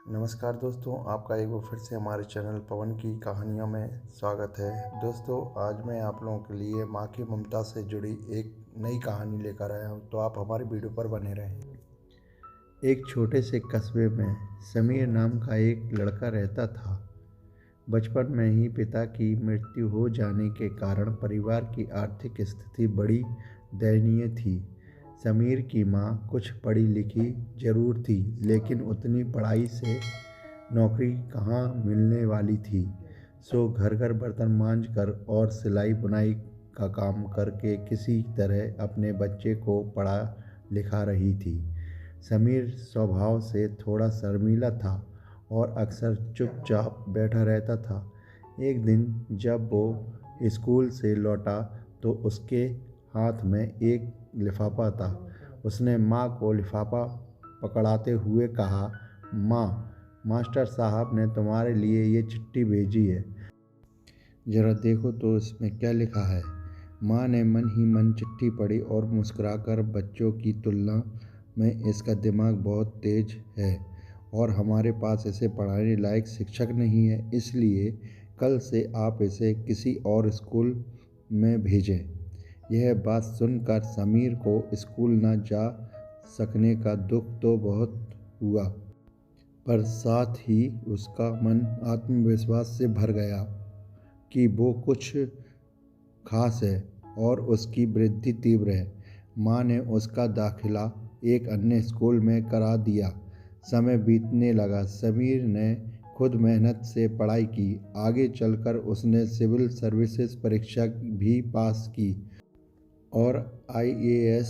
नमस्कार दोस्तों, आपका एक बार फिर से हमारे चैनल पवन की कहानियों में स्वागत है। दोस्तों, आज मैं आप लोगों के लिए माँ की ममता से जुड़ी एक नई कहानी लेकर आया हूँ, तो आप हमारे वीडियो पर बने रहें। एक छोटे से कस्बे में समीर नाम का एक लड़का रहता था। बचपन में ही पिता की मृत्यु हो जाने के कारण परिवार की आर्थिक स्थिति बड़ी दयनीय थी। समीर की माँ कुछ पढ़ी लिखी जरूर थी, लेकिन उतनी पढ़ाई से नौकरी कहाँ मिलने वाली थी। सो घर घर बर्तन मांज कर और सिलाई बुनाई का काम करके किसी तरह अपने बच्चे को पढ़ा लिखा रही थी। समीर स्वभाव से थोड़ा शर्मीला था और अक्सर चुपचाप बैठा रहता था। एक दिन जब वो स्कूल से लौटा तो उसके हाथ में एक लिफाफा था। उसने माँ को लिफाफा पकड़ाते हुए कहा, माँ, मास्टर साहब ने तुम्हारे लिए ये चिट्ठी भेजी है, जरा देखो तो इसमें क्या लिखा है। माँ ने मन ही मन चिट्ठी पढ़ी और मुस्कुराकर, बच्चों की तुलना में इसका दिमाग बहुत तेज है और हमारे पास इसे पढ़ाने लायक शिक्षक नहीं है, इसलिए कल से आप इसे किसी और स्कूल में भेजें। यह बात सुनकर समीर को स्कूल न जा सकने का दुख तो बहुत हुआ, पर साथ ही उसका मन आत्मविश्वास से भर गया कि वो कुछ खास है और उसकी वृद्धि तीव्र है। माँ ने उसका दाखिला एक अन्य स्कूल में करा दिया। समय बीतने लगा। समीर ने खुद मेहनत से पढ़ाई की। आगे चलकर उसने सिविल सर्विसेज परीक्षा भी पास की और IAS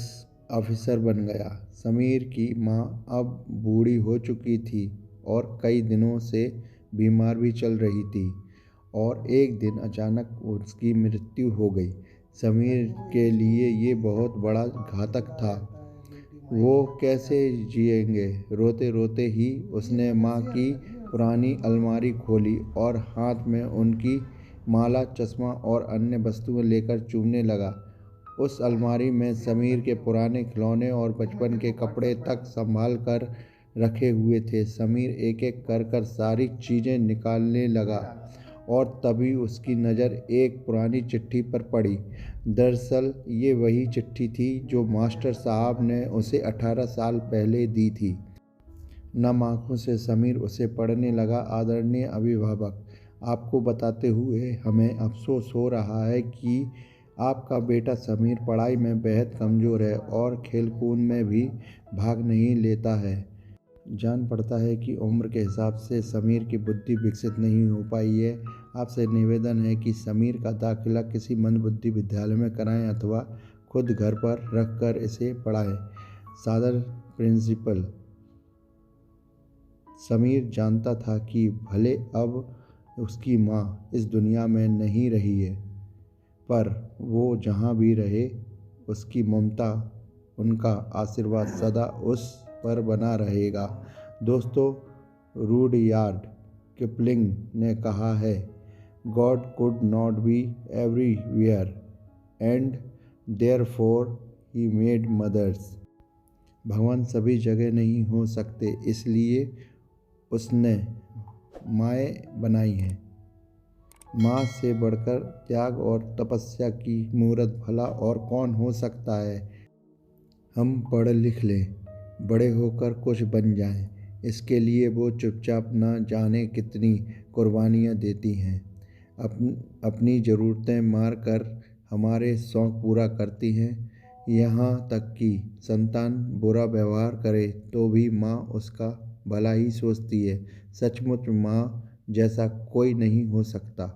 ऑफिसर बन गया। समीर की माँ अब बूढ़ी हो चुकी थी और कई दिनों से बीमार भी चल रही थी और एक दिन अचानक उसकी मृत्यु हो गई। समीर के लिए ये बहुत बड़ा घातक था। वो कैसे जिएंगे? रोते रोते ही उसने माँ की पुरानी अलमारी खोली और हाथ में उनकी माला, चश्मा और अन्य वस्तुएं लेकर चूमने लगा। उस अलमारी में समीर के पुराने खिलौने और बचपन के कपड़े तक संभाल कर रखे हुए थे। समीर एक एक कर सारी चीज़ें निकालने लगा और तभी उसकी नज़र एक पुरानी चिट्ठी पर पड़ी। दरअसल ये वही चिट्ठी थी जो मास्टर साहब ने उसे 18 साल पहले दी थी। नम आँखों से समीर उसे पढ़ने लगा। आदरणीय अभिभावक, आपको बताते हुए हमें अफसोस हो रहा है कि आपका बेटा समीर पढ़ाई में बेहद कमज़ोर है और खेलकूद में भी भाग नहीं लेता है। जान पड़ता है कि उम्र के हिसाब से समीर की बुद्धि विकसित नहीं हो पाई है। आपसे निवेदन है कि समीर का दाखिला किसी मंदबुद्धि विद्यालय में कराएं अथवा खुद घर पर रखकर इसे पढ़ाएं। सादर प्रिंसिपल। समीर जानता था कि भले अब उसकी माँ इस दुनिया में नहीं रही है, पर वो जहाँ भी रहे उसकी ममता, उनका आशीर्वाद सदा उस पर बना रहेगा। दोस्तों, रूडयार्ड किपलिंग ने कहा है, God could not be everywhere and therefore he made mothers. भगवान सभी जगह नहीं हो सकते, इसलिए उसने माएँ बनाई हैं। माँ से बढ़कर त्याग और तपस्या की मूरत भला और कौन हो सकता है। हम पढ़ लिख लें, बड़े होकर कुछ बन जाएं, इसके लिए वो चुपचाप न जाने कितनी कुर्बानियाँ देती हैं। अपनी ज़रूरतें मार कर हमारे शौक़ पूरा करती हैं। यहाँ तक कि संतान बुरा व्यवहार करे तो भी माँ उसका भला ही सोचती है। सचमुच माँ जैसा कोई नहीं हो सकता।